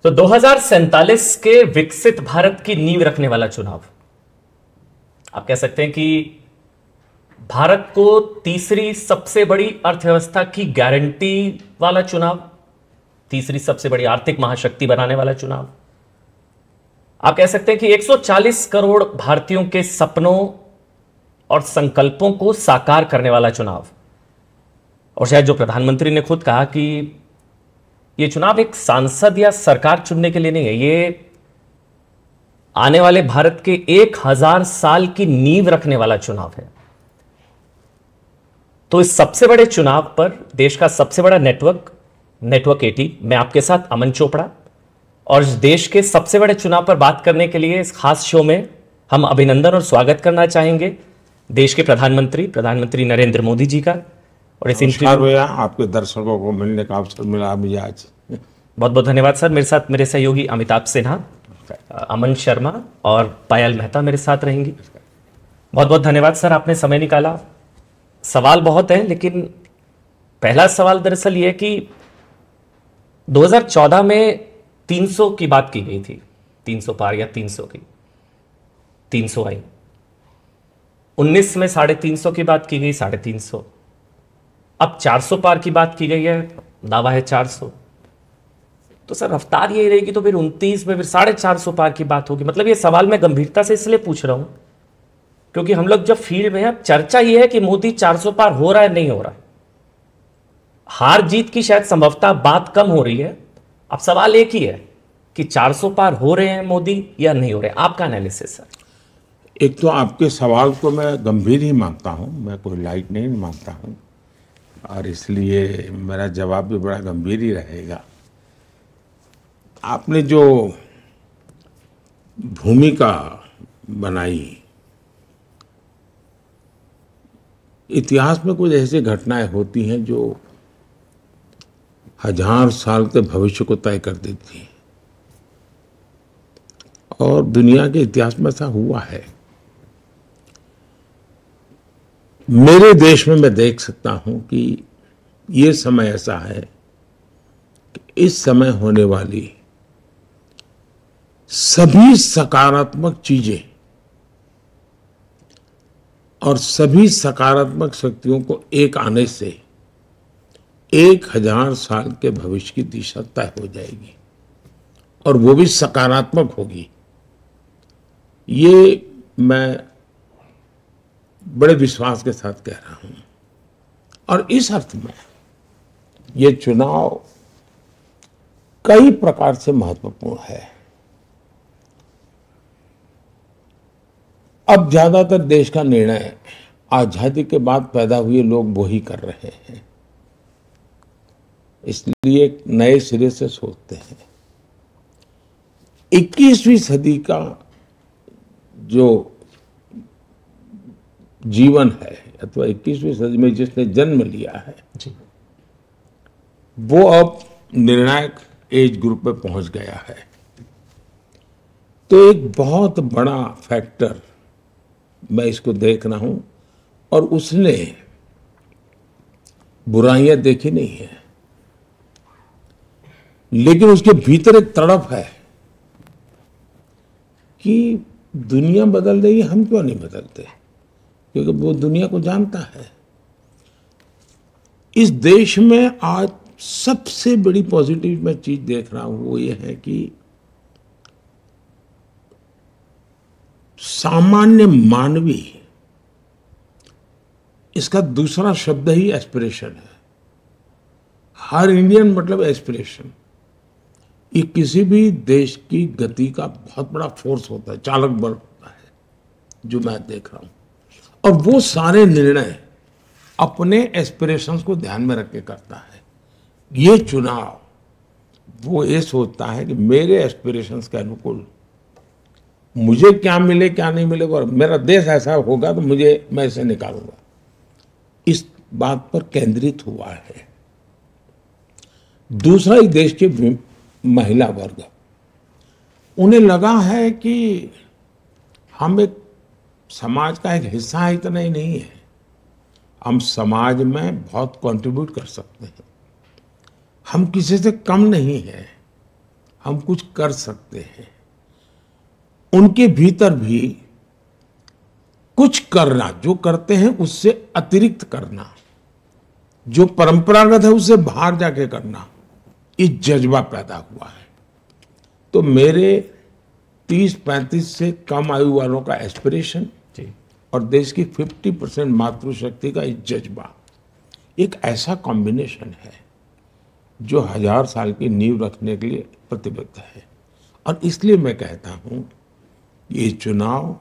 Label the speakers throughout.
Speaker 1: तो 2047 के विकसित भारत की नींव रखने वाला चुनाव, आप कह सकते हैं कि भारत को तीसरी सबसे बड़ी अर्थव्यवस्था की गारंटी वाला चुनाव, तीसरी सबसे बड़ी आर्थिक महाशक्ति बनाने वाला चुनाव, आप कह सकते हैं कि 140 करोड़ भारतीयों के सपनों और संकल्पों को साकार करने वाला चुनाव। और शायद जो प्रधानमंत्री ने खुद कहा कि यह चुनाव एक सांसद या सरकार चुनने के लिए नहीं है, यह आने वाले भारत के 1000 साल की नींव रखने वाला चुनाव है। तो इस सबसे बड़े चुनाव पर देश का सबसे बड़ा नेटवर्क 18, मैं आपके साथ अमन चोपड़ा, और इस देश के सबसे बड़े चुनाव पर बात करने के लिए इस खास शो में हम अभिनंदन और स्वागत करना चाहेंगे देश के प्रधानमंत्री नरेंद्र मोदी जी का। और इस
Speaker 2: नमस्कार भैया, आपके दर्शकों को मिलने का अवसर मिला मुझे आज।
Speaker 1: बहुत बहुत धन्यवाद सर। मेरे साथ मेरे सहयोगी अमिताभ सिन्हा, अमन शर्मा और पायल मेहता मेरे साथ रहेंगी। बहुत बहुत धन्यवाद सर, आपने समय निकाला। सवाल बहुत है, लेकिन पहला सवाल दरअसल यह कि 2014 में 300 की बात की गई थी, 300 पार या 300 की, 300 आई। 19 में 350 की बात की गई, 350। अब 400 पार की बात की गई है, दावा है 400। तो सर रफ्तार यही रहेगी तो फिर 29 में फिर 450 पार की बात होगी। मतलब ये सवाल मैं गंभीरता से इसलिए पूछ रहा हूं क्योंकि हम लोग जब फील्ड में हैं, चर्चा ये है कि मोदी 400 पार हो रहा है नहीं हो रहा है। हार जीत की शायद संभवतः बात कम हो रही है। अब सवाल एक ही है कि 400 पार हो रहे हैं मोदी या नहीं हो रहे। आपका एनालिसिस सर।
Speaker 2: एक तो आपके सवाल को मैं गंभीर ही मानता हूं, मैं कोई लाइट नहीं मानता हूं, और इसलिए मेरा जवाब भी बड़ा गंभीर ही रहेगा। आपने जो भूमिका बनाई, इतिहास में कुछ ऐसी घटनाएं होती हैं जो 1000 साल के भविष्य को तय कर देती हैं, और दुनिया के इतिहास में ऐसा हुआ है। मेरे देश में मैं देख सकता हूं कि ये समय ऐसा है कि इस समय होने वाली सभी सकारात्मक चीजें और सभी सकारात्मक शक्तियों को एक आने से 1000 साल के भविष्य की दिशा तय हो जाएगी, और वो भी सकारात्मक होगी। ये मैं बड़े विश्वास के साथ कह रहा हूं। और इस अर्थ में ये चुनाव कई प्रकार से महत्वपूर्ण है। अब ज्यादातर देश का निर्णय आजादी के बाद पैदा हुए लोग वो ही कर रहे हैं, इसलिए नए सिरे से सोचते हैं। 21वीं सदी का जो जीवन है, अथवा 21वीं सदी में जिसने जन्म लिया है जी, वो अब निर्णायक एज ग्रुप में पहुंच गया है। तो एक बहुत बड़ा फैक्टर मैं इसको देख रहा हूं, और उसने बुराइयां देखी नहीं है, लेकिन उसके भीतर एक तड़प है कि दुनिया बदल रही है, हम क्यों नहीं बदलते, क्योंकि वो दुनिया को जानता है। इस देश में आज सबसे बड़ी पॉजिटिव मैं चीज देख रहा हूं वो ये है कि सामान्य मानवी, इसका दूसरा शब्द ही एस्पिरेशन है। हर इंडियन मतलब एस्पिरेशन। ये किसी भी देश की गति का बहुत बड़ा फोर्स होता है, चालक बल होता है, जो मैं देख रहा हूं। और वो सारे निर्णय अपने एस्पिरेशंस को ध्यान में रख के करता है। ये चुनाव वो ये सोचता है कि मेरे एस्पिरेशंस के अनुकूल मुझे क्या मिले क्या नहीं मिले, और मेरा देश ऐसा होगा तो मैं इसे निकालूंगा, इस बात पर केंद्रित हुआ है। दूसरा, इस देश के महिला वर्ग, उन्हें लगा है कि हम एक समाज का एक हिस्सा है, इतना ही नहीं है, हम समाज में बहुत कंट्रीब्यूट कर सकते हैं। हम किसी से कम नहीं हैं, हम कुछ कर सकते हैं, उनके भीतर भी कुछ करना, जो करते हैं उससे अतिरिक्त करना, जो परंपरागत है उससे बाहर जाके करना, ये जज्बा पैदा हुआ है। तो मेरे 30-35 से कम आयु वालों का एस्पिरेशन और देश की 50% मातृशक्ति का ये जज्बा एक ऐसा कॉम्बिनेशन है जो 1000 साल की नींव रखने के लिए प्रतिबद्ध है। और इसलिए मैं कहता हूं ये चुनाव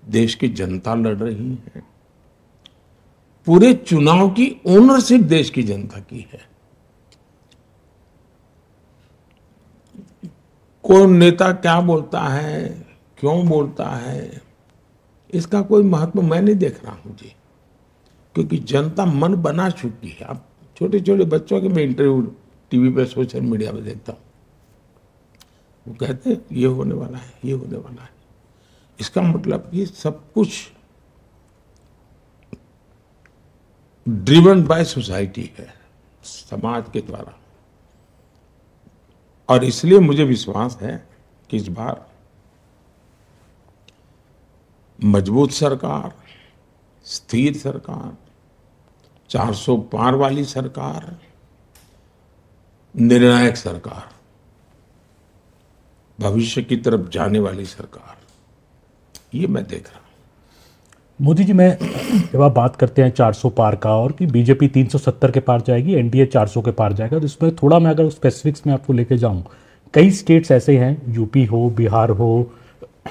Speaker 2: देश की जनता लड़ रही है, पूरे चुनाव की ओनरशिप देश की जनता की है। कौन नेता क्या बोलता है, क्यों बोलता है, इसका कोई महत्व मैं नहीं देख रहा हूं जी, क्योंकि जनता मन बना चुकी है। अब छोटे छोटे बच्चों के मैं इंटरव्यू टीवी पे, सोशल मीडिया पे देखता हूं, वो कहते हैं ये होने वाला है, ये होने वाला है। इसका मतलब ये सब कुछ ड्रिवन बाय सोसाइटी है, समाज के द्वारा। और इसलिए मुझे विश्वास है कि इस बार मजबूत सरकार, स्थिर सरकार, 400 पार वाली सरकार, निर्णायक सरकार, भविष्य की तरफ जाने वाली सरकार, ये मैं देख रहा हूं।
Speaker 3: मोदी जी, मैं जब आप बात करते हैं 400 पार का और कि बीजेपी 370 के पार जाएगी, एनडीए 400 के पार जाएगा, तो इसमें थोड़ा मैं अगर स्पेसिफिक्स में आपको लेके जाऊं, कई स्टेट्स ऐसे हैं, यूपी हो, बिहार हो,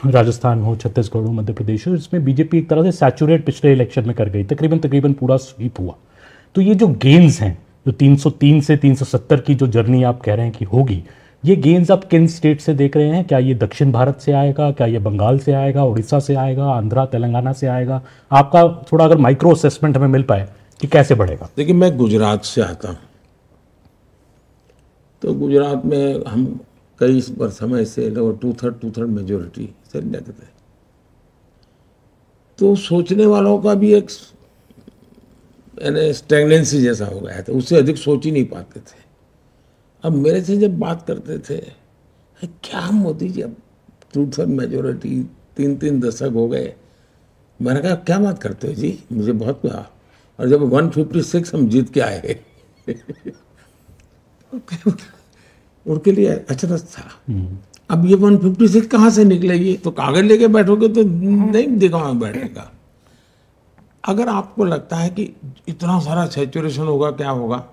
Speaker 3: राजस्थान हो, छत्तीसगढ़ हो, मध्य प्रदेश हो, इसमें बीजेपी एक तरह से सैचुरेट पिछले इलेक्शन में कर गई, तकरीबन पूरा स्वीप हुआ। तो ये जो गेन्स हैं, जो 303 से 370 की जो जर्नी आप कह रहे हैं कि होगी, ये गेन्स आप किन स्टेट से देख रहे हैं? क्या ये दक्षिण भारत से आएगा, क्या ये बंगाल से आएगा, उड़ीसा से आएगा, आंध्रा तेलंगाना से आएगा? आपका थोड़ा अगर माइक्रो असेसमेंट हमें मिल पाए कि कैसे बढ़ेगा।
Speaker 2: देखिए, मैं गुजरात से आता हूं, तो गुजरात में हम कई समय से लगभग 2/3 मेजोरिटी से लेते थे। तो सोचने वालों का भी एक स्टैग्नेंसी जैसा हो गया था, उससे अधिक सोच ही नहीं पाते थे। अब मेरे से जब बात करते थे, क्या मोदी जी अब 2/3 मेजोरिटी, 3 दशक हो गए, मैंने कहा क्या बात करते हो जी, मुझे बहुत कहा। और जब 156 हम जीत के आए उनके लिए अचरज था। अब ये 156 कहाँ से निकलेगी? तो कागज लेके बैठोगे तो नहीं दिखा बैठेगा। अगर आपको लगता है कि इतना सारा सैचुरेशन होगा, क्या होगा,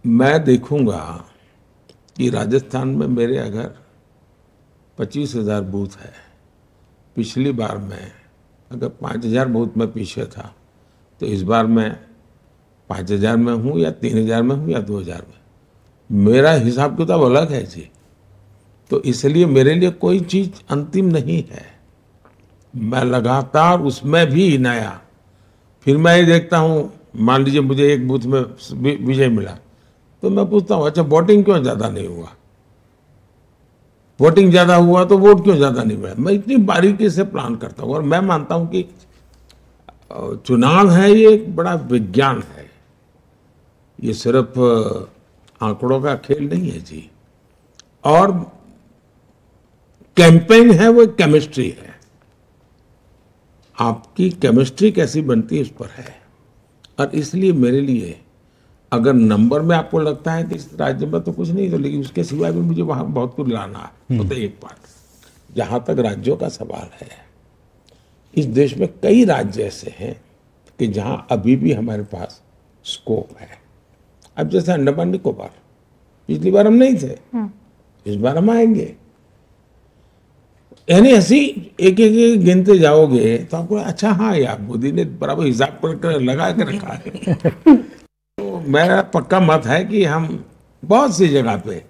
Speaker 2: मैं देखूंगा कि राजस्थान में मेरे अगर 25,000 बूथ है, पिछली बार मैं अगर 5,000 बूथ में पीछे था, तो इस बार मैं 5,000 में हूँ या 3,000 में हूँ या 2,000 में, मेरा हिसाब किताब अलग है जी। तो इसलिए मेरे लिए कोई चीज अंतिम नहीं है, मैं लगातार उसमें भी नया। फिर मैं ये देखता हूँ, मान लीजिए मुझे एक बूथ में विजय मिला, तो मैं पूछता हूँ अच्छा वोटिंग क्यों ज्यादा नहीं हुआ, वोटिंग ज्यादा हुआ तो वोट क्यों ज्यादा नहीं मिला। मैं इतनी बारीकी से प्लान करता हूँ, और मैं मानता हूँ कि चुनाव है ये एक बड़ा विज्ञान है, ये सिर्फ आंकड़ों का खेल नहीं है जी। और कैंपेन है वो केमिस्ट्री है, आपकी केमिस्ट्री कैसी बनती है उस पर है। और इसलिए मेरे लिए अगर नंबर में आपको लगता है कि इस राज्य में तो कुछ नहीं, तो लेकिन उसके सिवाय भी मुझे वहां बहुत कुछ लाना है। तो एक बात, जहां तक राज्यों का सवाल है, इस देश में कई राज्य ऐसे हैं कि जहां अभी भी हमारे पास स्कोप है। अब जैसे अंडमान निकोबार, पिछली बार हम नहीं थे, इस बार हम आएंगे। यानी ऐसी एक एक गिनते जाओगे तो आपको अच्छा, हाँ यार मोदी ने बराबर हिसाब कर लगा के रखा है। तो मेरा पक्का मत है कि हम बहुत सी जगह पे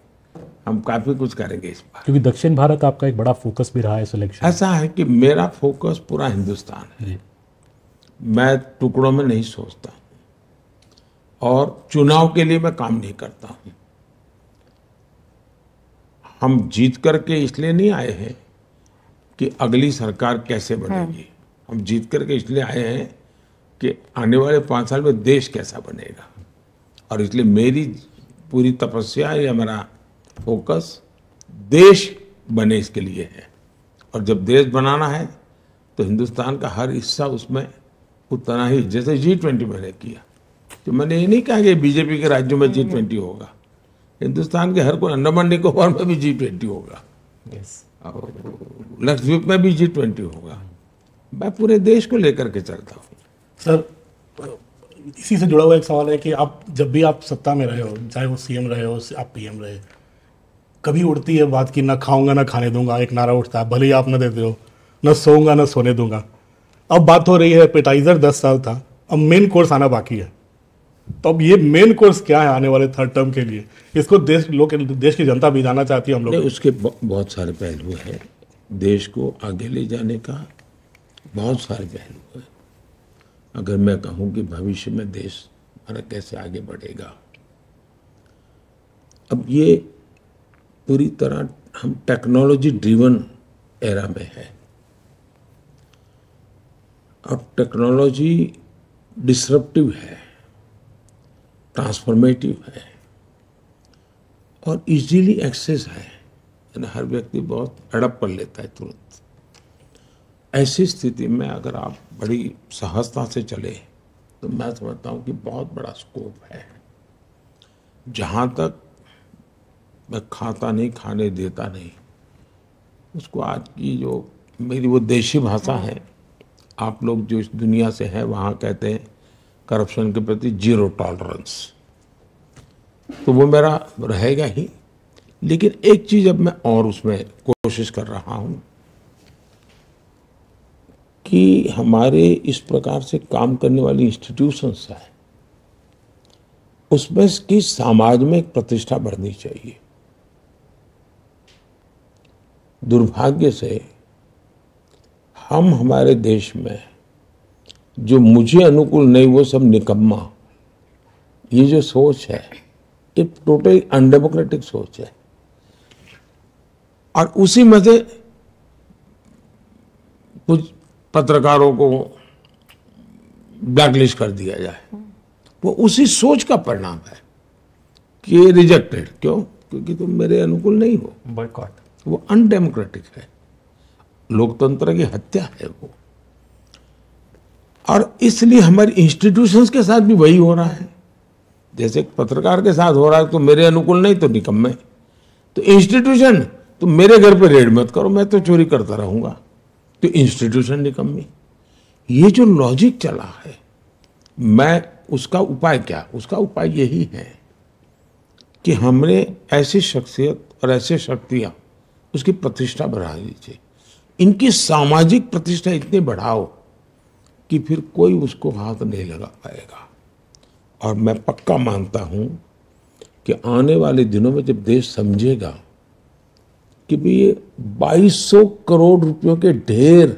Speaker 2: हम काफी कुछ करेंगे इस बार,
Speaker 3: क्योंकि दक्षिण भारत आपका एक बड़ा फोकस भी रहा है सिलेक्शन।
Speaker 2: ऐसा है कि मेरा फोकस पूरा हिंदुस्तान है, मैं टुकड़ों में नहीं सोचता, और चुनाव के लिए मैं काम नहीं करता हूं। हम जीत करके इसलिए नहीं आए हैं कि अगली सरकार कैसे बनेगी, हम जीत करके इसलिए आए हैं कि आने वाले 5 साल में देश कैसा बनेगा। और इसलिए मेरी पूरी तपस्या या मेरा फोकस देश बने इसके लिए है। और जब देश बनाना है तो हिंदुस्तान का हर हिस्सा उसमें उतना ही, जैसे G20 मैंने किया, तो मैंने ये नहीं कहा कि बीजेपी के राज्यों में G20 होगा, हिंदुस्तान के हर कोई, अंडमान निकोबार में भी G20 होगा, लक्षद्वीप में भी G20 होगा। मैं पूरे देश को लेकर के चलता हूँ।
Speaker 4: सर, इसी से जुड़ा हुआ एक सवाल है कि आप जब भी आप सत्ता में रहे हो, चाहे वो सीएम रहे हो, आप पीएम रहे, कभी उड़ती है बात कि ना खाऊंगा ना खाने दूंगा, एक नारा उठता है, भले ही आप ना देते हो, ना सोऊंगा ना सोने दूंगा। अब बात हो रही है एपेटाइजर 10 साल था, अब मेन कोर्स आना बाकी है। तो अब ये मेन कोर्स क्या है आने वाले थर्ड टर्म के लिए? इसको देश की जनता भी जानना चाहती है हम लोग।
Speaker 2: उसके बहुत सारे पहलू हैं, देश को आगे ले जाने का बहुत सारे पहलू हैं। अगर मैं कहूँ कि भविष्य में देश हमारा कैसे आगे बढ़ेगा, अब ये पूरी तरह हम टेक्नोलॉजी ड्रिवन एरा में है। अब टेक्नोलॉजी डिसरप्टिव है, ट्रांसफॉर्मेटिव है और इजीली एक्सेस है, यानी हर व्यक्ति बहुत अडप्ट कर लेता है तुरंत। ऐसी स्थिति में अगर आप बड़ी सहजता से चले तो मैं समझता हूँ कि बहुत बड़ा स्कोप है। जहाँ तक मैं खाता नहीं, खाने देता नहीं, उसको आज की जो मेरी वो देशी भाषा है, आप लोग जो इस दुनिया से हैं वहाँ कहते हैं करप्शन के प्रति जीरो टॉलरेंस, तो वो मेरा रहेगा ही। लेकिन एक चीज अब मैं और उसमें कोशिश कर रहा हूँ कि हमारे इस प्रकार से काम करने वाली इंस्टीट्यूशंस है, उसमें की समाज में एक प्रतिष्ठा बढ़नी चाहिए। दुर्भाग्य से हम हमारे देश में जो मुझे अनुकूल नहीं वो सब निकम्मा, ये जो सोच है ये टोटली अनडेमोक्रेटिक सोच है। और उसी में से कुछ पत्रकारों को ब्लैकलिस्ट कर दिया जाए, वो उसी सोच का परिणाम है कि रिजेक्टेड। क्यों? क्योंकि तुम मेरे अनुकूल नहीं हो।
Speaker 1: बॉयकॉट।
Speaker 2: वो अनडेमोक्रेटिक है, लोकतंत्र की हत्या है वो। और इसलिए हमारी इंस्टीट्यूशंस के साथ भी वही हो रहा है। जैसे पत्रकार के साथ हो रहा है, तो मेरे अनुकूल नहीं तो निकम्मे। तो इंस्टीट्यूशन, तो मेरे घर पे रेड मत करो, मैं तो चोरी करता रहूंगा, तो इंस्टीट्यूशन निकम्मी। ये जो लॉजिक चला है, मैं उसका उपाय क्या? उसका उपाय यही है कि हमने ऐसी शख्सियत और ऐसे शक्तियां, उसकी प्रतिष्ठा बढ़ा लीजिए। इनकी सामाजिक प्रतिष्ठा इतनी बढ़ाओ कि फिर कोई उसको हाथ नहीं लगा पाएगा। और मैं पक्का मानता हूं कि आने वाले दिनों में जब देश समझेगा कि भाई ये 2200 करोड़ रुपयों के ढेर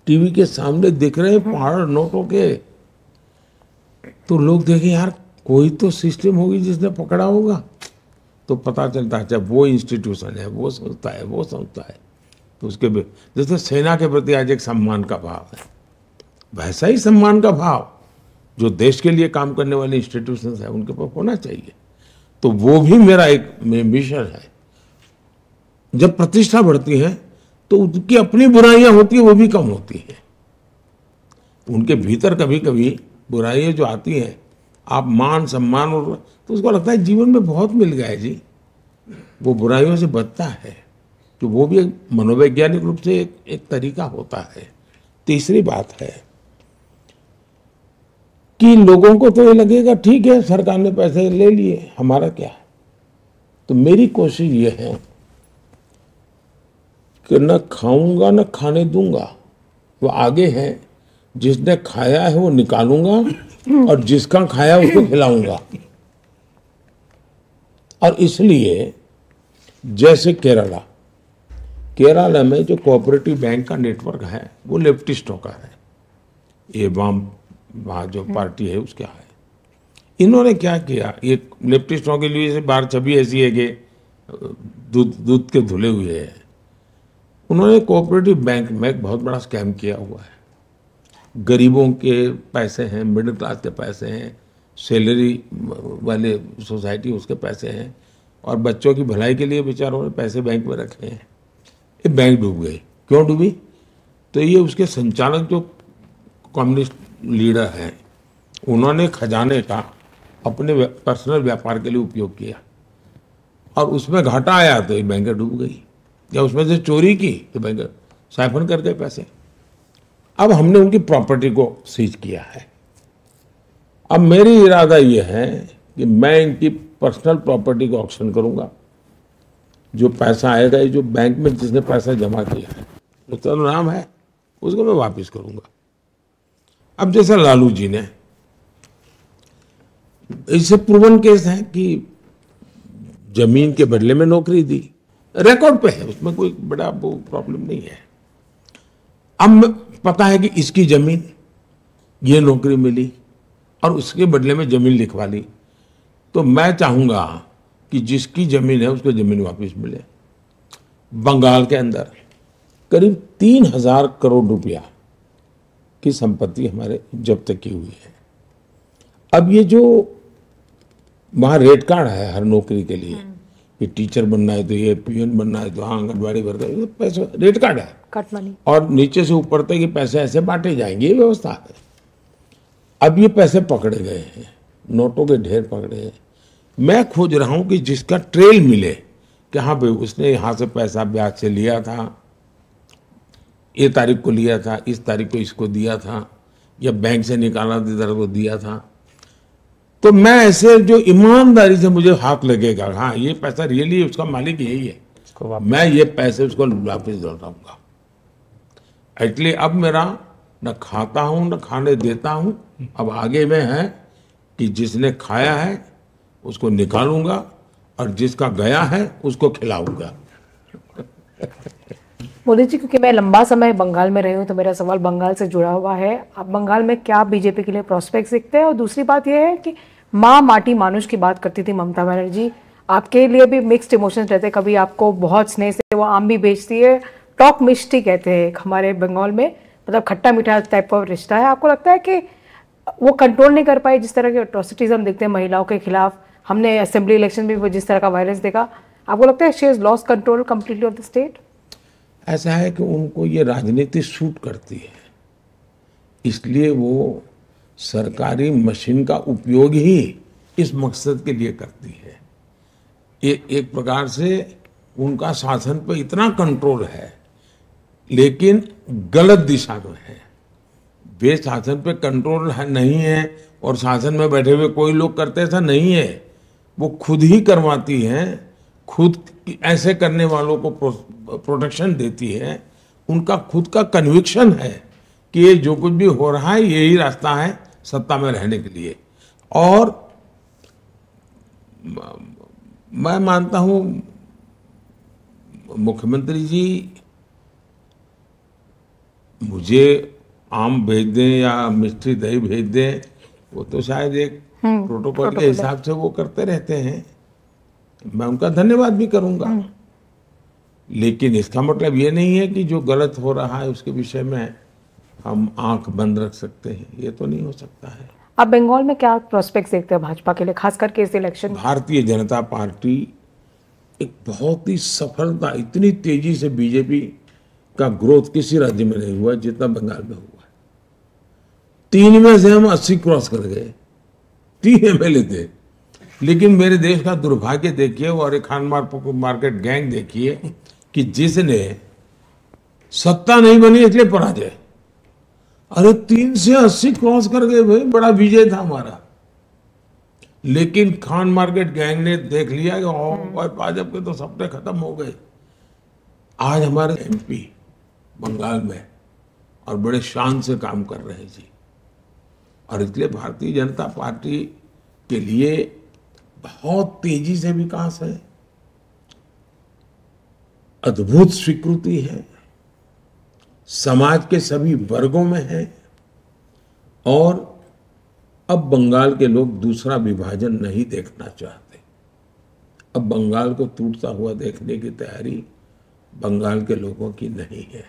Speaker 2: टीवी के सामने दिख रहे हैं पहाड़ नोटों के, तो लोग देखें यार कोई तो सिस्टम होगी जिसने पकड़ा होगा। तो पता चलता है जब वो इंस्टीट्यूशन है, वो संस्था है, वो संस्था है, तो उसके जैसे सेना के प्रति आज एक सम्मान का भाव है, वैसा ही सम्मान का भाव जो देश के लिए काम करने वाले इंस्टीट्यूशन है उनके पास होना चाहिए। तो वो भी मेरा एक मिशन है। जब प्रतिष्ठा बढ़ती है तो उनकी अपनी बुराइयां होती है, वो भी कम होती है। उनके भीतर कभी कभी बुराइयां जो आती हैं, आप मान सम्मान और तो उसको लगता है जीवन में बहुत मिल गया है जी, वो बुराइयों से बचता है। तो वो भी एक मनोवैज्ञानिक रूप से एक तरीका होता है। तीसरी बात है कि लोगों को तो ये लगेगा ठीक है सरकार ने पैसे ले लिए, हमारा क्या है। तो मेरी कोशिश ये है कि न खाऊंगा न खाने दूंगा, वो आगे है। जिसने खाया है वो निकालूंगा और जिसका खाया उसको खिलाऊंगा। और इसलिए जैसे केरला में जो कोऑपरेटिव बैंक का नेटवर्क है वो लेफ्टिस्टों का है, ये वाम वहाँ जो पार्टी है उसका है। इन्होंने क्या किया, ये लेफ्टिस्टों के लिए से बाहर छवि ऐसी है कि दूध के धुले हुए हैं। उन्होंने कोऑपरेटिव बैंक में एक बहुत बड़ा स्कैम किया हुआ है। गरीबों के पैसे हैं, मिडिल क्लास के पैसे हैं, सैलरी वाले सोसाइटी उसके पैसे हैं, और बच्चों की भलाई के लिए बेचारों ने पैसे बैंक में रखे हैं। ये बैंक डूब गई। क्यों डूबी? तो ये उसके संचालक जो कम्युनिस्ट लीडर हैं, उन्होंने खजाने का अपने पर्सनल व्यापार के लिए उपयोग किया और उसमें घाटा आया तो ये बैंक डूब गई, या उसमें से चोरी की तो बैंक साइफन कर गए पैसे। अब हमने उनकी प्रॉपर्टी को सीज किया है। अब मेरी इरादा ये है कि मैं इनकी पर्सनल प्रॉपर्टी को ऑक्शन करूंगा। जो पैसा आएगा, ये जो बैंक में जिसने पैसा जमा किया है, उसका नाम है, उसको मैं वापस करूंगा। अब जैसे लालू जी ने, इससे प्रूवन केस है कि जमीन के बदले में नौकरी दी, रिकॉर्ड पे है, उसमें कोई बड़ा वो प्रॉब्लम नहीं है। अब पता है कि इसकी जमीन, ये नौकरी मिली और उसके बदले में जमीन लिखवा ली, तो मैं चाहूंगा कि जिसकी जमीन है उसको जमीन वापस मिले। बंगाल के अंदर करीब 3,000 करोड़ रुपया की संपत्ति हमारे जब्त की हुई है। अब ये जो वहाँ रेट कार्ड है हर नौकरी के लिए कि टीचर बनना है तो ये, पीएन बनना है तो हाँ, आंगनबाड़ी वर्कर, पैसा रेट कार्ड है,
Speaker 5: कट मनी,
Speaker 2: और नीचे से ऊपर तक ये पैसे ऐसे बांटे जाएंगे, ये व्यवस्था है। अब ये पैसे पकड़े गए हैं, नोटों के ढेर पकड़े हैं। मैं खोज रहा हूं कि जिसका ट्रेल मिले कि हाँ भाई उसने यहाँ से पैसा ब्याज से लिया था, ये तारीख को लिया था, इस तारीख को इसको दिया था, या बैंक से निकाला था इधर को दिया था, तो मैं ऐसे जो ईमानदारी से मुझे हाथ लगेगा हाँ ये पैसा रियली उसका मालिक यही है, मैं ये पैसे उसको वापस लौटाऊंगा। इसलिए अब मेरा न खाता हूं न खाने देता हूं, अब आगे में है कि जिसने खाया है उसको निकालूंगा और जिसका गया है उसको खिलाऊंगा।
Speaker 5: मोदी जी, क्योंकि मैं लंबा समय बंगाल में रही हूँ तो मेरा सवाल बंगाल से जुड़ा हुआ है। अब बंगाल में क्या बीजेपी के लिए प्रोस्पेक्ट्स दिखते हैं? और दूसरी बात यह है कि माँ माटी मानुष की बात करती थी ममता बनर्जी, आपके लिए भी मिक्स्ड इमोशंस रहते हैं। कभी आपको बहुत स्नेह से वो आम भी बेचती है, टॉक मिष्टी कहते हैं हमारे बंगाल में, मतलब खट्टा मीठा टाइप का रिश्ता है। आपको लगता है कि वो कंट्रोल नहीं कर पाई जिस तरह के अट्रॉसिटीज हम देखते हैं महिलाओं के खिलाफ? हमने असेंबली इलेक्शन में भी जिस तरह का वायलेंस देखा, आपको लगता है she has lost control completely off the state?
Speaker 2: ऐसा है कि उनको ये राजनीति सूट करती है, इसलिए वो सरकारी मशीन का उपयोग ही इस मकसद के लिए करती है। एक प्रकार से उनका शासन पर इतना कंट्रोल है, लेकिन गलत दिशा में है। वे शासन पे कंट्रोल नहीं है और शासन में बैठे हुए कोई लोग करते, ऐसा नहीं है। वो खुद ही करवाती हैं, खुद ऐसे करने वालों को प्रोटेक्शन देती है। उनका खुद का कन्विक्शन है कि ये जो कुछ भी हो रहा है यही रास्ता है सत्ता में रहने के लिए। और मैं मानता हूं मुख्यमंत्री जी मुझे आम भेज दें या मिष्टी दही भेज दें, वो तो शायद एक प्रोटोकॉल के हिसाब से वो करते रहते हैं, मैं उनका धन्यवाद भी करूंगा। लेकिन इसका मतलब ये नहीं है कि जो गलत हो रहा है उसके विषय में हम आंख बंद रख सकते हैं, ये तो नहीं हो सकता है।
Speaker 5: आप बंगाल में क्या प्रोस्पेक्ट्स देखते हैं भाजपा के लिए, खास करके इस इलेक्शन?
Speaker 2: भारतीय जनता पार्टी एक बहुत ही सफलता, इतनी तेजी से बीजेपी का ग्रोथ किसी राज्य में नहीं हुआ जितना बंगाल में हुआ। 3 में से हम 80 क्रॉस कर गए, 3 एमएलए थे। लेकिन मेरे देश का दुर्भाग्य देखिए और एक खान मार्केट गैंग देखिए कि जिसने सत्ता नहीं बनी इसलिए पराजय, अरे 3 से 80 क्रॉस कर गए भाई, बड़ा विजय था हमारा। लेकिन खान मार्केट गैंग ने देख लिया कि भाजपा के तो सपने खत्म हो गए। आज हमारे एमपी बंगाल में और बड़े शान से काम कर रहे हैं जी। और इसलिए भारतीय जनता पार्टी के लिए बहुत तेजी से विकास है, अद्भुत स्वीकृति है, समाज के सभी वर्गों में है। और अब बंगाल के लोग दूसरा विभाजन नहीं देखना चाहते। अब बंगाल को टूटता हुआ देखने की तैयारी बंगाल के लोगों की नहीं है।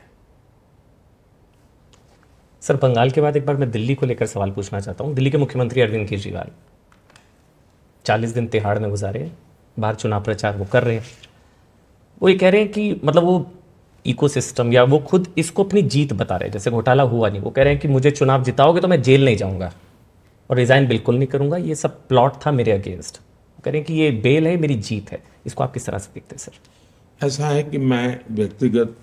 Speaker 1: सर, बंगाल के बाद एक बार मैं दिल्ली को लेकर सवाल पूछना चाहता हूं। दिल्ली के मुख्यमंत्री अरविंद केजरीवाल 40 दिन तिहाड़ में गुजारे, बाहर चुनाव प्रचार वो कर रहे हैं, वो ये कह रहे हैं कि मतलब वो इकोसिस्टम या वो खुद इसको अपनी जीत बता रहे हैं, जैसे घोटाला हुआ नहीं, वो कह रहे हैं कि मुझे चुनाव जिताओगे तो मैं जेल नहीं जाऊंगा और रिजाइन बिल्कुल नहीं करूंगा, ये सब प्लॉट था मेरे अगेंस्ट। वो कह रहे हैं कि ये बेल है, मेरी जीत है। इसको आप किस तरह से देखते हैं सर?
Speaker 2: ऐसा है कि मैं व्यक्तिगत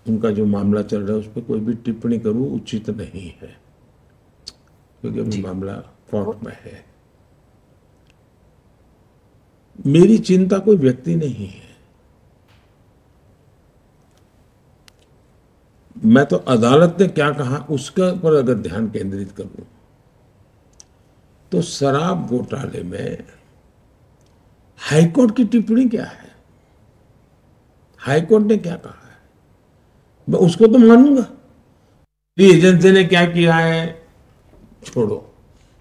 Speaker 2: उनका जो मामला चल रहा है उस पर कोई भी टिप्पणी करूं उचित नहीं है, क्योंकि अभी मामला कोर्ट में है। मेरी चिंता कोई व्यक्ति नहीं है, मैं तो अदालत ने क्या कहा उसके पर अगर ध्यान केंद्रित करूं तो शराब घोटाले में हाईकोर्ट की टिप्पणी क्या है, हाईकोर्ट ने क्या कहा है, मैं उसको तो मानूंगा। एजेंसी ने क्या किया है छोड़ो,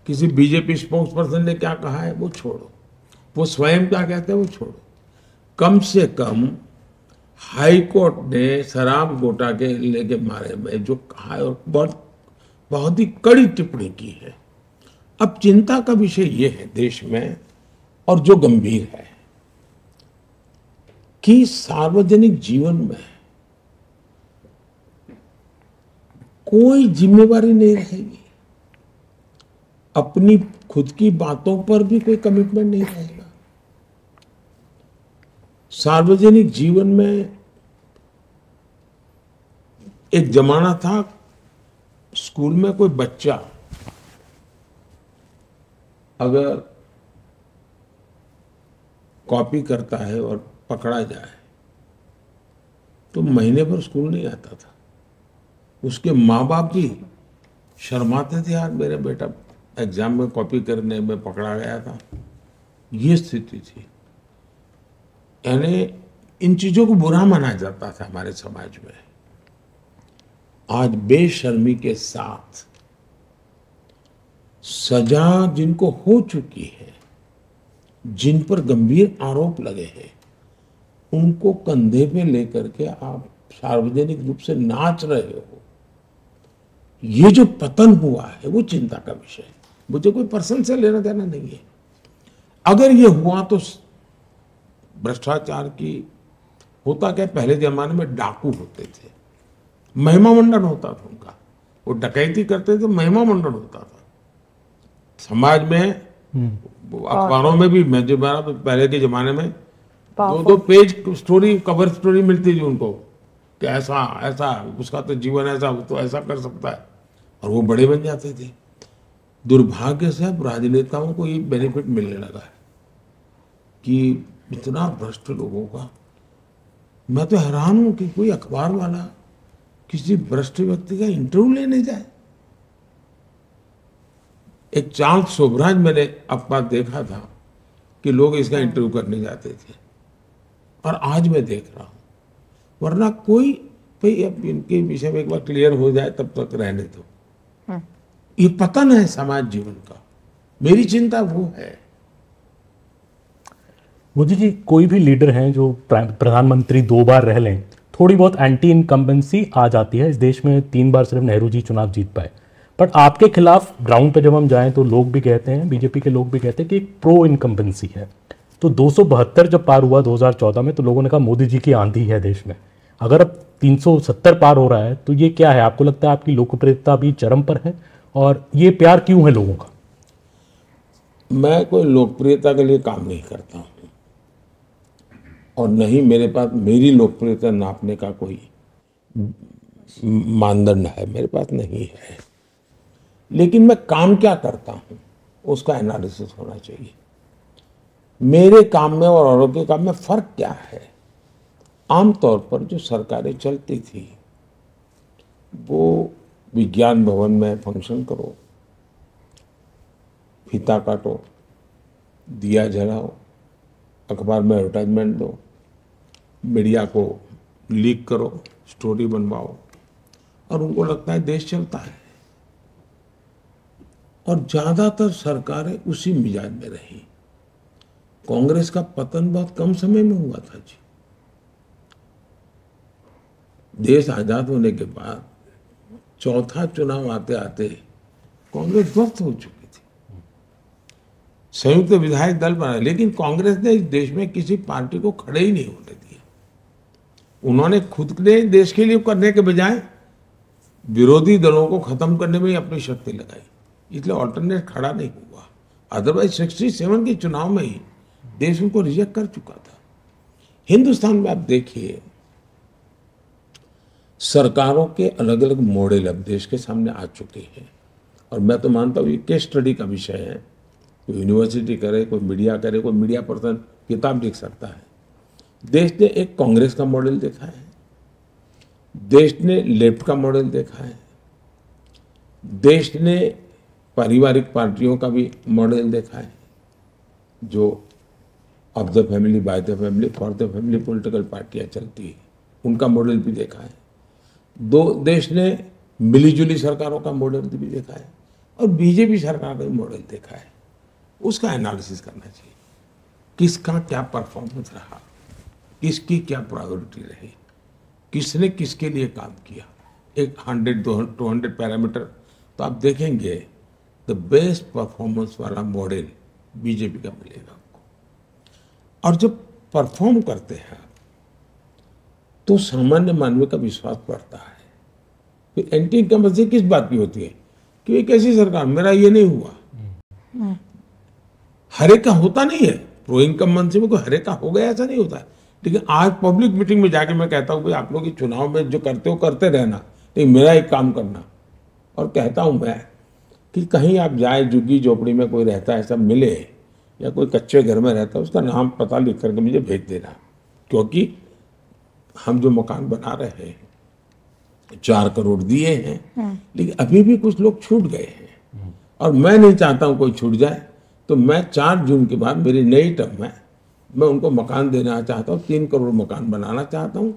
Speaker 2: किसी बीजेपी स्पोक्स पर्सन ने क्या कहा है वो छोड़ो, वो स्वयं क्या कहते हैं वो छोड़ो। कम से कम हाई कोर्ट ने शराब घोटाले के बारे में जो कहा है और बहुत ही कड़ी टिप्पणी की है। अब चिंता का विषय ये है देश में और जो गंभीर है कि सार्वजनिक जीवन में कोई जिम्मेवारी नहीं रहेगी, अपनी खुद की बातों पर भी कोई कमिटमेंट नहीं रहेगा। सार्वजनिक जीवन में एक जमाना था, स्कूल में कोई बच्चा अगर कॉपी करता है और पकड़ा जाए तो महीने भर स्कूल नहीं आता था। उसके माँ बाप भी शर्माते थे, यार मेरा बेटा एग्जाम में कॉपी करने में पकड़ा गया था। ये स्थिति थी, यानी इन चीजों को बुरा माना जाता था हमारे समाज में। आज बेशर्मी के साथ सजा जिनको हो चुकी है, जिन पर गंभीर आरोप लगे हैं, उनको कंधे पे लेकर के आप सार्वजनिक रूप से नाच रहे हो, ये जो पतन हुआ है वो चिंता का विषय है। मुझे कोई पर्सन से लेना देना नहीं है। अगर ये हुआ तो भ्रष्टाचार की होता क्या, पहले जमाने में डाकू होते थे, महिमा मंडन होता था उनका, वो डकैती करते थे, महिमा मंडन होता था समाज में। अखबारों में भी मैं जो पहले के जमाने में 2-2 पेज स्टोरी, कवर स्टोरी मिलती थी उनको कि ऐसा ऐसा उसका तो जीवन ऐसा, वो तो ऐसा कर सकता है, और वो बड़े बन जाते थे। दुर्भाग्य से अब राजनेताओं को ये बेनिफिट मिलने लगा है कि इतना भ्रष्ट लोगों का। मैं तो हैरान हूं कि कोई अखबार वाला किसी भ्रष्ट व्यक्ति का इंटरव्यू लेने जाए। एक चार्ल्स शोभराज मैंने अखबार देखा था कि लोग इसका इंटरव्यू करने जाते थे, और आज मैं देख रहा हूं, वरना कोई भाई अब इनके विषय में एक बार क्लियर हो जाए तब तक रहने दो। ये पतन है समाज जीवन का, मेरी चिंता वो है।
Speaker 3: मोदी जी, कोई भी लीडर हैं जो प्रधानमंत्री 2 बार रह लें, थोड़ी बहुत एंटी इनकम्बेंसी आ जाती है। इस देश में 3 बार सिर्फ नेहरू जी चुनाव जीत पाए, बट आपके खिलाफ ग्राउंड पे जब हम जाएं तो लोग भी कहते हैं, बीजेपी के लोग भी कहते हैं कि एक प्रो इनकम्बेंसी है। तो 272 जब पार हुआ 2014 में, तो लोगों ने कहा मोदी जी की आंधी है देश में। अगर अब 370 पार हो रहा है तो ये क्या है? आपको लगता है आपकी लोकप्रियता भी चरम पर है, और ये प्यार क्यों है लोगों का?
Speaker 2: मैं कोई लोकप्रियता के लिए काम नहीं करता हूं, और नहीं मेरे पास मेरी लोकप्रियता नापने का कोई मानदंड है, मेरे पास नहीं है। लेकिन मैं काम क्या करता हूं उसका एनालिसिस होना चाहिए। मेरे काम में और औरों के काम में फर्क क्या है? आमतौर पर जो सरकारें चलती थी वो विज्ञान भवन में फंक्शन करो, फीता काटो, दिया जलाओ, अखबार में एडवर्टाइजमेंट दो, मीडिया को लीक करो, स्टोरी बनवाओ, और उनको लगता है देश चलता है। और ज्यादातर सरकारें उसी मिजाज में रही। कांग्रेस का पतन बहुत कम समय में हुआ था जी। देश आजाद होने के बाद चौथा चुनाव आते आते कांग्रेस ध्वस्त हो चुकी थी। संयुक्त विधायक दल बना, लेकिन कांग्रेस ने इस देश में किसी पार्टी को खड़े ही नहीं होने दिया। उन्होंने खुद ने देश के लिए करने के बजाय विरोधी दलों को खत्म करने में ही अपनी शक्ति लगाई, इसलिए ऑल्टरनेट खड़ा नहीं हुआ। अदरवाइज 67 के चुनाव में ही देश उनको रिजेक्ट कर चुका था। हिंदुस्तान में आप देखिए, सरकारों के अलग अलग मॉडल अब देश के सामने आ चुके हैं, और मैं तो मानता हूँ ये केस स्टडी का विषय है। कोई यूनिवर्सिटी करे, कोई मीडिया करे, कोई मीडिया पर्सन किताब लिख सकता है। देश ने एक कांग्रेस का मॉडल देखा है, देश ने लेफ्ट का मॉडल देखा है, देश ने पारिवारिक पार्टियों का भी मॉडल देखा है, जो of the family, by the family, for the family political पार्टियां चलती है, उनका मॉडल भी देखा है। देश ने मिलीजुली सरकारों का मॉडल भी देखा है, और बीजेपी सरकार का भी मॉडल देखा है। उसका एनालिसिस करना चाहिए, किसका क्या परफॉर्मेंस रहा, किसकी क्या प्रायोरिटी रही, किसने किसके लिए काम किया। एक 100-200 पैरामीटर तो आप देखेंगे, द बेस्ट परफॉर्मेंस वाला मॉडल बीजेपी का मिलेगा आपको। और जब परफॉर्म करते हैं तो सामान्य मानव का विश्वास बढ़ता है। फिर एंटी इनकम्बेंसी किस बात की होती है कि एक ऐसी सरकार, मेरा ये नहीं हुआ। हर एक का होता नहीं है, प्रो इनकम्बेंसी में कोई हर एक का हो गया ऐसा नहीं होता है। लेकिन आज पब्लिक मीटिंग में जाके मैं कहता हूं भाई आप लोग ये चुनाव में जो करते हो करते रहना, लेकिन मेरा एक काम करना। और कहता हूं मैं कि कहीं आप जाए, झुग्गी झोपड़ी में कोई रहता है, ऐसा मिले, या कोई कच्चे घर में रहता है, उसका नाम पता लिख करके मुझे भेज देना, क्योंकि हम जो मकान बना रहे हैं 4 करोड़ दिए हैं, लेकिन अभी भी कुछ लोग छूट गए हैं, और मैं नहीं चाहता हूं कोई छूट जाए। तो मैं 4 जून के बाद मेरी नई टर्म में मैं उनको मकान देना चाहता हूं, 3 करोड़ मकान बनाना चाहता हूं।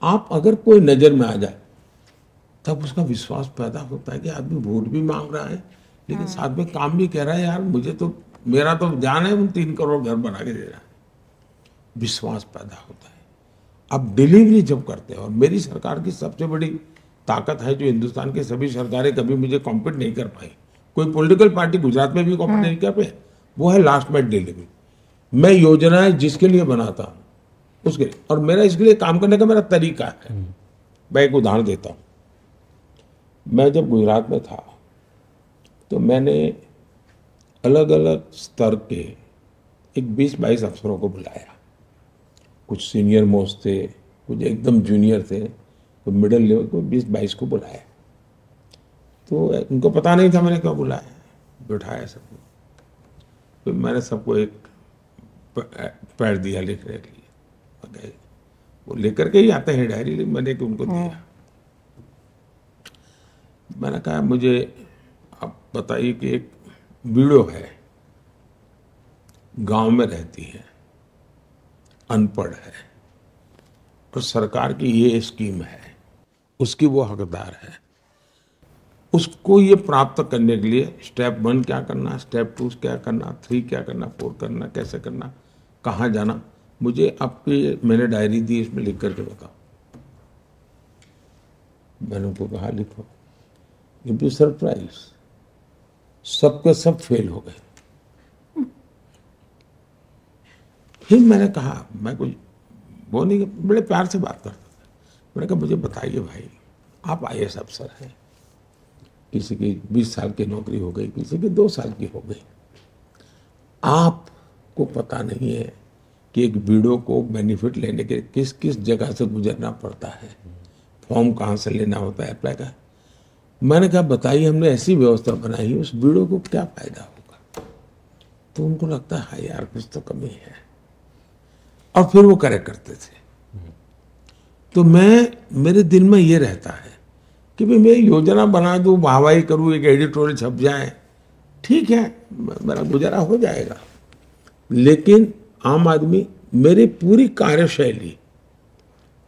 Speaker 2: आप अगर कोई नजर में आ जाए तब उसका विश्वास पैदा होता है कि आदमी वोट भी मांग रहा है, लेकिन साथ में काम भी कह रहा है, यार मुझे तो, मेरा तो जान है, 3 करोड़ घर बना के दे रहा है। विश्वास पैदा होता है। अब डिलीवरी जब करते हैं, और मेरी सरकार की सबसे बड़ी ताकत है, जो हिंदुस्तान की सभी सरकारें कभी मुझे कॉम्पीट नहीं कर पाई, कोई पॉलिटिकल पार्टी गुजरात में भी कॉम्पीट नहीं कर पाई, वो है लास्ट माइल डिलीवरी। मैं योजनाएं जिसके लिए बनाता हूं उसके लिए, और मेरा इसके लिए काम करने का मेरा तरीका है। मैं एक उदाहरण देता हूं। मैं जब गुजरात में था तो मैंने अलग अलग स्तर के एक 20-22 अफसरों को बुलाया। कुछ सीनियर मोस्ट थे, कुछ एकदम जूनियर थे, कोई मिडिल लेवल, कोई 20-22 को बुलाया। तो उनको पता नहीं था मैंने क्यों बुलाया, बिठाया सबको। तो मैंने सबको एक पैड दिया लिखने के लिए, वो लेकर के ही आते हैं डायरी, मैंने कि उनको दिया। मैंने कहा मुझे आप बताइए कि एक वीडियो है, गांव में रहती है, अनपढ़ है, और सरकार की ये स्कीम है, उसकी वो हकदार है। उसको ये प्राप्त करने के लिए स्टेप 1 क्या करना, स्टेप 2 क्या करना, 3 क्या करना, 4 करना, कैसे करना, कहाँ जाना, मुझे आपकी मैंने डायरी दी, इसमें लिख करके बताओ। मैंने उनको कहा लिखो। यू बी सरप्राइज, सबके सब फेल हो गए। फिर मैंने कहा, मैं कुछ वो नहीं, बड़े प्यार से बात करता था। मैंने कहा मुझे बताइए भाई, आप IAS अफसर हैं, किसी की 20 साल की नौकरी हो गई, किसी की 2 साल की हो गई, आपको पता नहीं है कि एक वीडियो को बेनिफिट लेने के किस किस जगह से गुजरना पड़ता है, फॉर्म कहाँ से लेना होता है, अप्लाई का। मैंने कहा बताइए, हमने ऐसी व्यवस्था बनाई, उस वीडियो को क्या फायदा होगा। तो उनको लगता है हाँ यार कुछ तो कमी है, और फिर वो करेक्ट करते थे। तो मेरे दिल में ये रहता है कि भाई मैं योजना बना दूं, वाहवाही करूं, एक एडिटोरियल छप जाए, ठीक है, मेरा गुजारा हो जाएगा। लेकिन आम आदमी, मेरी पूरी कार्यशैली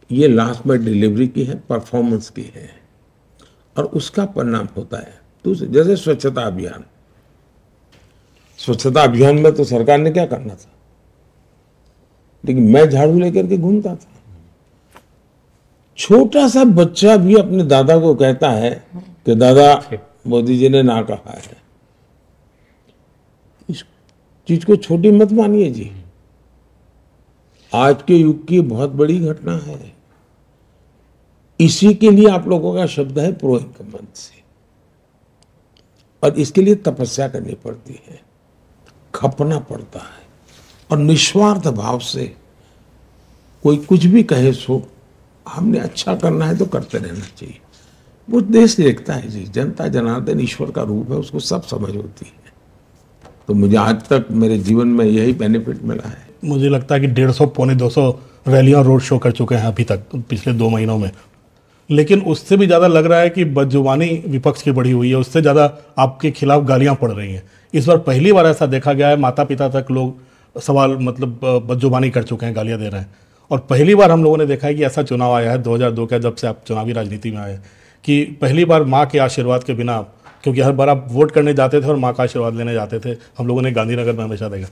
Speaker 2: ये लास्ट में डिलीवरी की है, परफॉर्मेंस की है, और उसका परिणाम होता है। तो जैसे स्वच्छता अभियान, स्वच्छता अभियान में तो सरकार ने क्या करना था, लेकिन मैं झाड़ू लेकर के घूमता था। छोटा सा बच्चा भी अपने दादा को कहता है कि दादा मोदी जी ने ना कहा है। चीज को छोटी मत मानिए जी। आज के युग की बहुत बड़ी घटना है। इसी के लिए आप लोगों का शब्द है प्रो इनकम्बेंसी, और इसके लिए तपस्या करनी पड़ती है, खपना पड़ता है, और निस्वार्थ भाव से कोई कुछ भी कहे सो हमने अच्छा करना है तो करते रहना चाहिए। वो देश देखता है जी, जनता जनार्दन ईश्वर का रूप है, उसको सब समझ होती है। तो मुझे आज तक मेरे जीवन में यही बेनिफिट मिला है।
Speaker 4: मुझे लगता है कि 150 पौने 200 रैलियां रोड शो कर चुके हैं अभी तक पिछले 2 महीनों में, लेकिन उससे भी ज़्यादा लग रहा है कि बदजुबानी विपक्ष की बढ़ी हुई है, उससे ज़्यादा आपके खिलाफ गालियां पड़ रही हैं। इस बार पहली बार ऐसा देखा गया है, माता पिता तक लोग सवाल मतलब बदजुबानी कर चुके हैं, गालियां दे रहे हैं। और पहली बार हम लोगों ने देखा है कि ऐसा चुनाव आया है 2002 का, जब से आप चुनावी राजनीति में आए, कि पहली बार माँ के आशीर्वाद के बिना, क्योंकि हर बार आप वोट करने जाते थे और माँ का आशीर्वाद लेने जाते थे, हम लोगों ने गांधीनगर में हमेशा देखा।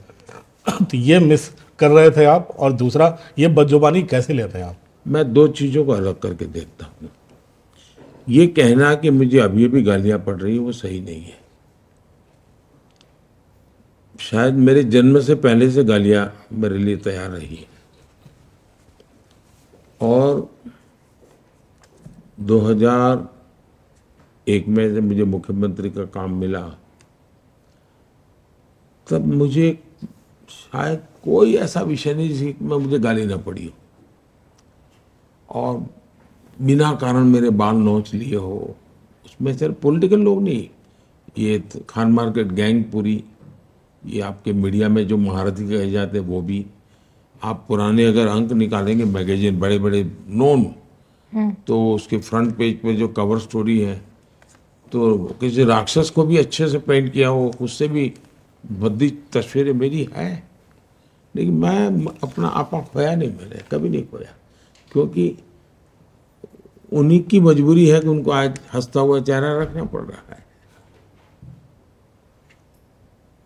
Speaker 4: तो ये मिस कर रहे थे आप, और दूसरा ये बदजुबानी कैसे लेते हैं आप?
Speaker 2: मैं दो चीजों को अलग करके देखता हूँ। ये कहना कि मुझे अभी भी गालियां पड़ रही है वो सही नहीं है। शायद मेरे जन्म से पहले से गालियां मेरे लिए तैयार रही है, और 2001 में जब मुझे मुख्यमंत्री का काम मिला, तब मुझे शायद कोई ऐसा विषय नहीं जिसमें मुझे गाली ना पड़ी हो, और बिना कारण मेरे बाल नोच लिए हो। उसमें सिर्फ पॉलिटिकल लोग नहीं, ये खान मार्केट गैंग पूरी, ये आपके मीडिया में जो महारथी कहे जाते हैं वो भी, आप पुराने अगर अंक निकालेंगे मैगजीन बड़े बड़े नोन, तो उसके फ्रंट पेज पे जो कवर स्टोरी है, तो किसी राक्षस को भी अच्छे से पेंट किया हो, उससे भी भद्दी तस्वीरें मेरी है। लेकिन मैं अपना आपा खोया नहीं, मैंने कभी नहीं खोया, क्योंकि उन्हीं की मजबूरी है कि उनको आज हंसता हुआ चेहरा रखना पड़ रहा है,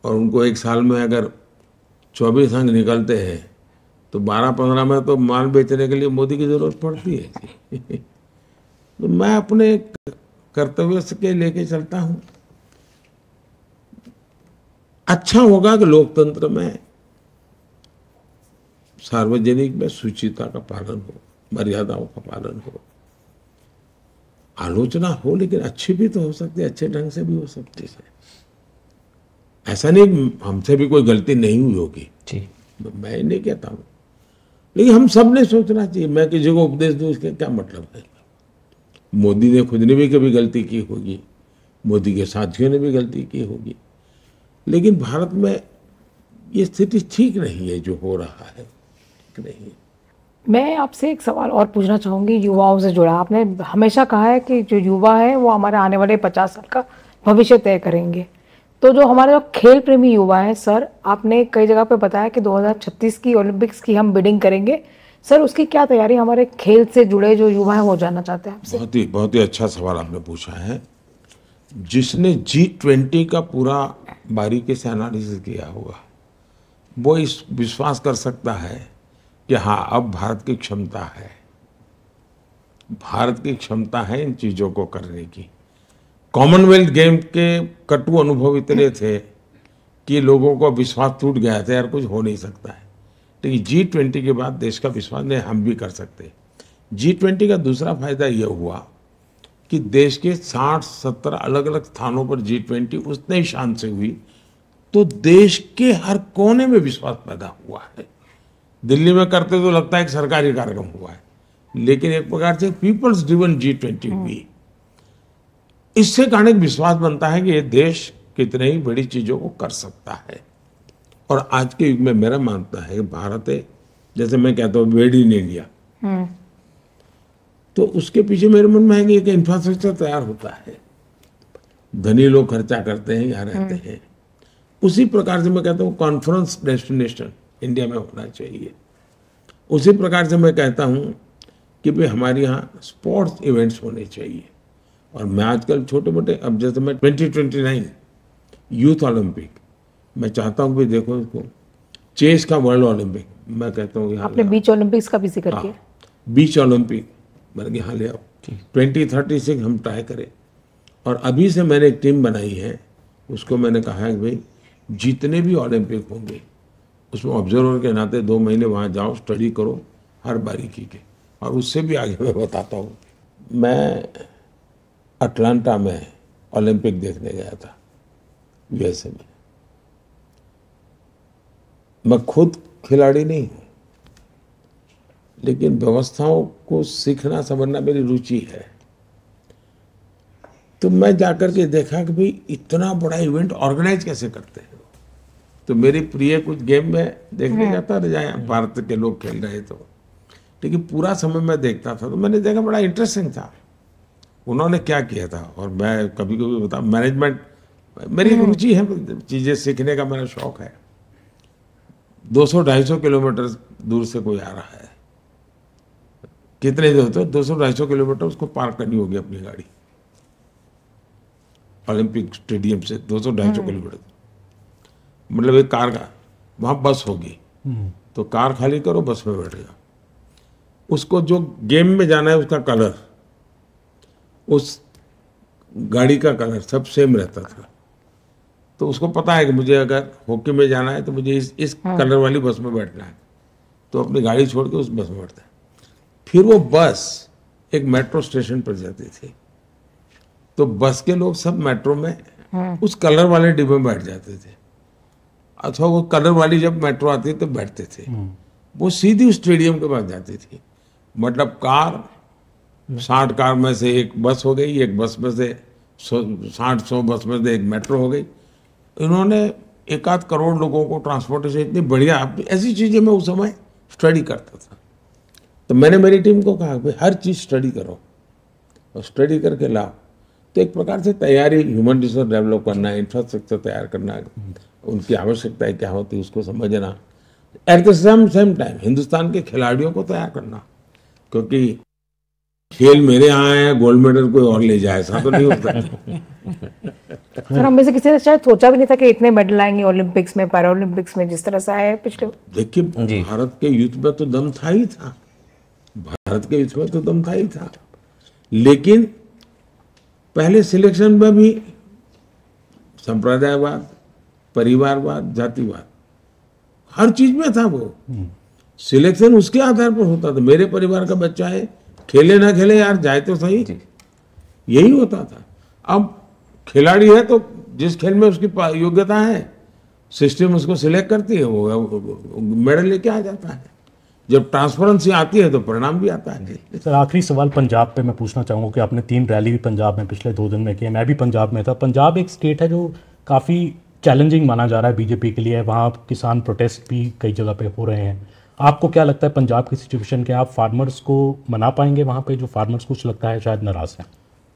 Speaker 2: और उनको एक साल में अगर 24 अंक निकलते हैं तो 12-15 में तो माल बेचने के लिए मोदी की जरूरत पड़ती है। तो मैं अपने कर्तव्य के लेके चलता हूं। अच्छा होगा कि लोकतंत्र में सार्वजनिक में शुचिता का पालन हो, मर्यादाओं का पालन हो, आलोचना हो, लेकिन अच्छी भी तो हो सकती है, अच्छे ढंग से भी हो सकती है। ऐसा नहीं हमसे भी कोई गलती नहीं हुई होगी
Speaker 1: जी,
Speaker 2: मैं नहीं कहता हूं, लेकिन हम सब ने सोचना चाहिए। मैं किसी को उपदेश दूं इसका क्या मतलब है? मोदी ने खुद ने भी कभी गलती की होगी, मोदी के साथियों ने भी गलती की होगी, लेकिन भारत में ये स्थिति ठीक नहीं है जो हो रहा है, ठीक नहीं है।
Speaker 5: मैं आपसे एक सवाल और पूछना चाहूँगी युवाओं से जुड़ा। आपने हमेशा कहा है कि जो युवा है वो हमारे आने वाले 50 साल का भविष्य तय करेंगे। तो जो हमारे जो खेल प्रेमी युवा है सर, आपने कई जगह पे बताया कि 2036 की ओलंपिक्स की हम बिडिंग करेंगे। सर उसकी क्या तैयारी हमारे खेल से जुड़े जो युवा हैं वो जानना चाहते हैं आपसे।
Speaker 2: बहुत ही अच्छा सवाल आपने पूछा है। जिसने G20 का पूरा बारीकी से एनालिसिस किया होगा वो इस विश्वास कर सकता है कि हाँ, अब भारत की क्षमता है, भारत की क्षमता है इन चीजों को करने की। कॉमनवेल्थ गेम के कटु अनुभव इतने थे कि लोगों को विश्वास टूट गया था, यार कुछ हो नहीं सकता है। लेकिन G20 के बाद देश का विश्वास नहीं, हम भी कर सकते। G20 का दूसरा फायदा यह हुआ कि देश के 60-70 अलग अलग स्थानों पर G20 उतने ही शान से हुई, तो देश के हर कोने में विश्वास पैदा हुआ है। दिल्ली में करते तो लगता है कि सरकारी कार्यक्रम हुआ है, लेकिन एक प्रकार से पीपल्स ड्रिवन G20 हुई। इससे कारण एक विश्वास बनता है कि ये देश कितने ही बड़ी चीजों को कर सकता है। और आज के युग में मेरा मानना है कि भारत है, जैसे मैं कहता हूँ मेड इन इंडिया, तो उसके पीछे मेरे मन में है कि एक इंफ्रास्ट्रक्चर तैयार होता है, धनी लोग खर्चा करते हैं, यहाँ रहते हैं। उसी प्रकार से मैं कहता हूँ कॉन्फ्रेंस डेस्टिनेशन इंडिया में होना चाहिए। उसी प्रकार से मैं कहता हूँ कि भाई हमारे यहाँ स्पोर्ट्स इवेंट्स होने चाहिए। और मैं आजकल छोटे मोटे, अब जैसे मैं 2029 यूथ ओलंपिक मैं चाहता हूँ कि देखो इसको, चेस का वर्ल्ड ओलंपिक मैं कहता हूँ
Speaker 5: आपने बीच ओलंपिक्स का भी जिक्र किया,
Speaker 2: बीच ओलंपिक मैंने यहाँ ले आओ, 2036 हम ट्राई करें। और अभी से मैंने एक टीम बनाई है, उसको मैंने कहा है कि भाई जितने भी ओलंपिक होंगे उसमें ऑब्जर्वर के नाते 2 महीने वहाँ जाओ, स्टडी करो हर बारीकी के। और उससे भी आगे मैं बताता हूँ, मैं अटलांटा में ओलंपिक देखने गया था यूएसए में। मैं खुद खिलाड़ी नहीं हूँ, लेकिन व्यवस्थाओं को सीखना समझना मेरी रुचि है। तो मैं जाकर के देखा कि भाई इतना बड़ा इवेंट ऑर्गेनाइज कैसे करते हैं। तो मेरी प्रिय कुछ गेम में देखने जाता रह जाए, भारत के लोग खेल रहे तो, लेकिन पूरा समय मैं देखता था तो मैंने देखा बड़ा इंटरेस्टिंग था उन्होंने क्या किया था। और मैं कभी कभी बता, मैनेजमेंट मेरी रुचि है, चीजें सीखने का मेरा शौक है। 200-250 किलोमीटर दूर से कोई आ रहा है, कितने दूर? तो 200-250 किलोमीटर उसको पार करनी होगी अपनी गाड़ी, ओलंपिक स्टेडियम से 200-250 किलोमीटर, मतलब एक कार का, वहां बस होगी तो कार खाली करो, बस में बैठ जाओ। उसको जो गेम में जाना है उसका कलर, उस गाड़ी का कलर सब सेम रहता था। तो उसको पता है कि मुझे अगर हॉकी में जाना है तो मुझे इस कलर वाली बस में बैठना है, तो अपनी गाड़ी छोड़ के उस बस में बैठता है। फिर वो बस एक मेट्रो स्टेशन पर जाती थी, तो बस के लोग सब मेट्रो में उस कलर वाले डिब्बे में बैठ जाते थे। अच्छा, वो कलर वाली जब मेट्रो आती तो बैठते थे, वो सीधी स्टेडियम के पास जाती थी। मतलब कार 60 कार में से एक बस हो गई, एक बस में से 60-100 बस में से एक मेट्रो हो गई। इन्होंने 1-8 करोड़ लोगों को ट्रांसपोर्टेशन इतनी बढ़िया, ऐसी चीजें मैं उस समय स्टडी करता था। तो मैंने मेरी टीम को कहा भाई हर चीज स्टडी करो और स्टडी करके लाओ। तो एक प्रकार से तैयारी, ह्यूमन रिसोर्स डेवलप करना, इंफ्रास्ट्रक्चर तैयार करना, उनकी आवश्यकताएं क्या होती है उसको समझना, at the same time Hindustan के खिलाड़ियों को तैयार करना। क्योंकि खेल मेरे यहाँ है, गोल्ड मेडल कोई और ले जाए, ऐसा तो नहीं होता।
Speaker 5: सर, हम में से किसी ने शायद सोचा भी नहीं था कि इतने मेडल आएंगे ओलंपिक्स में, पैरा ओलंपिक्स में, जिस तरह से आए पिछले।
Speaker 2: देखिए, भारत के यूथ में तो दम था ही था, भारत के यूथ में तो दम था ही था। लेकिन पहले सिलेक्शन में भी संप्रदायवाद, परिवारवाद, जातिवाद, हर चीज में था। वो सिलेक्शन उसके आधार पर होता था, मेरे परिवार का बच्चा है, खेले ना खेले यार जाए तो सही, यही होता था। अब खिलाड़ी है तो जिस खेल में उसकी योग्यता है, सिस्टम उसको सिलेक्ट करती है, वो मेडल लेके आ जाता है। जब ट्रांसपेरेंसी आती है तो परिणाम भी आता है।
Speaker 3: सर, आखिरी सवाल पंजाब पे मैं पूछना चाहूँगा कि आपने 3 रैली भी पंजाब में पिछले 2 दिन में की है, मैं भी पंजाब में था। पंजाब एक स्टेट है जो काफ़ी चैलेंजिंग माना जा रहा है बीजेपी के लिए, वहाँ किसान प्रोटेस्ट भी कई जगह पे हो रहे हैं। आपको क्या लगता है पंजाब की सिचुएशन के, आप फार्मर्स को मना पाएंगे वहाँ पे, जो फार्मर्स कुछ लगता है शायद नाराज हैं?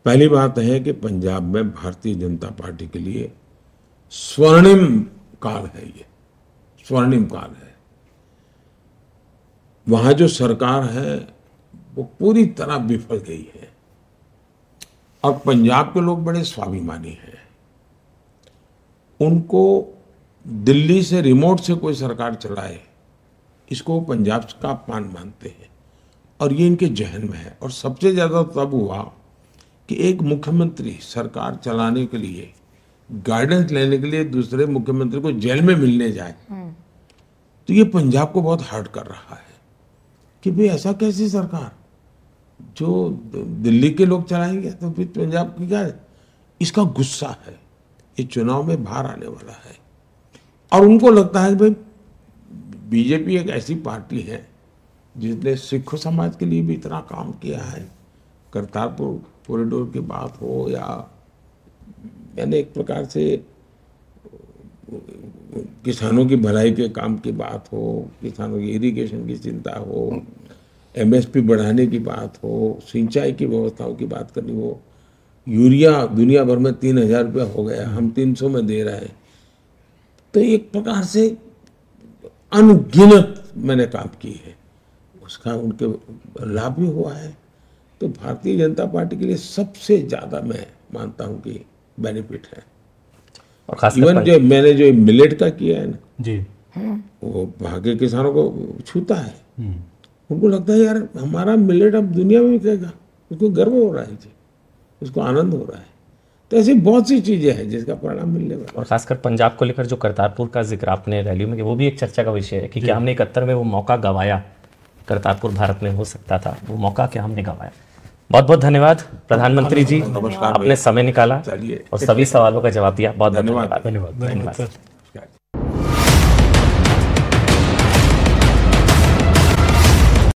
Speaker 2: पहली बात है कि पंजाब में भारतीय जनता पार्टी के लिए स्वर्णिम काल है, ये स्वर्णिम काल है। वहां जो सरकार है वो पूरी तरह विफल गई है और पंजाब के लोग बड़े स्वाभिमानी हैं। उनको दिल्ली से रिमोट से कोई सरकार चलाए, इसको पंजाब का अपमान मानते हैं और ये इनके जहन में है। और सबसे ज्यादा तब हुआ कि एक मुख्यमंत्री सरकार चलाने के लिए, गाइडेंस लेने के लिए दूसरे मुख्यमंत्री को जेल में मिलने जाए, तो ये पंजाब को बहुत हर्ट कर रहा है कि भाई ऐसा कैसी सरकार जो दिल्ली के लोग चलाएंगे तो फिर पंजाब की क्या है? इसका गुस्सा है, ये चुनाव में बाहर आने वाला है। और उनको लगता है कि भाई बीजेपी एक ऐसी पार्टी है जिसने सिख समाज के लिए भी इतना काम किया है, करतारपुर कॉरिडोर की बात हो या मैंने एक प्रकार से किसानों की भलाई के काम की बात हो, किसानों की इरिगेशन की चिंता हो, एमएसपी बढ़ाने की बात हो, सिंचाई की व्यवस्थाओं की बात करनी हो, यूरिया दुनिया भर में 3000 रुपया हो गया, हम 300 में दे रहे हैं। तो एक प्रकार से अनगिनत मैंने काम की है, उसका उनके लाभ भी हुआ है। तो भारतीय जनता पार्टी के लिए सबसे ज्यादा मैं मानता हूं कि बेनिफिट है। और इवन जो मैंने जो मिलेट का किया है ना
Speaker 3: जी,
Speaker 2: वो वहाँ के किसानों को छूता है। उनको लगता है यार हमारा मिलेट अब दुनिया में बिकेगा, उसको गर्व हो रहा है जी, उसको आनंद हो रहा है। तो ऐसी बहुत सी चीजें हैं जिसका परिणाम मिलने वाला।
Speaker 1: और खासकर पंजाब को लेकर जो करतारपुर का जिक्र आपने रैली में किया, वो भी एक चर्चा का विषय है कि क्या हमने 71 में वो मौका गंवाया, करतारपुर भारत में हो सकता था, वो मौका क्या हमने गंवाया। बहुत बहुत धन्यवाद प्रधानमंत्री जी,
Speaker 2: नमस्कार
Speaker 1: आपने समय निकाला
Speaker 2: चलिए
Speaker 1: और सभी सवालों का जवाब दिया। बहुत बहुत
Speaker 2: धन्यवाद।
Speaker 1: धन्यवाद।
Speaker 4: धन्यवाद सर।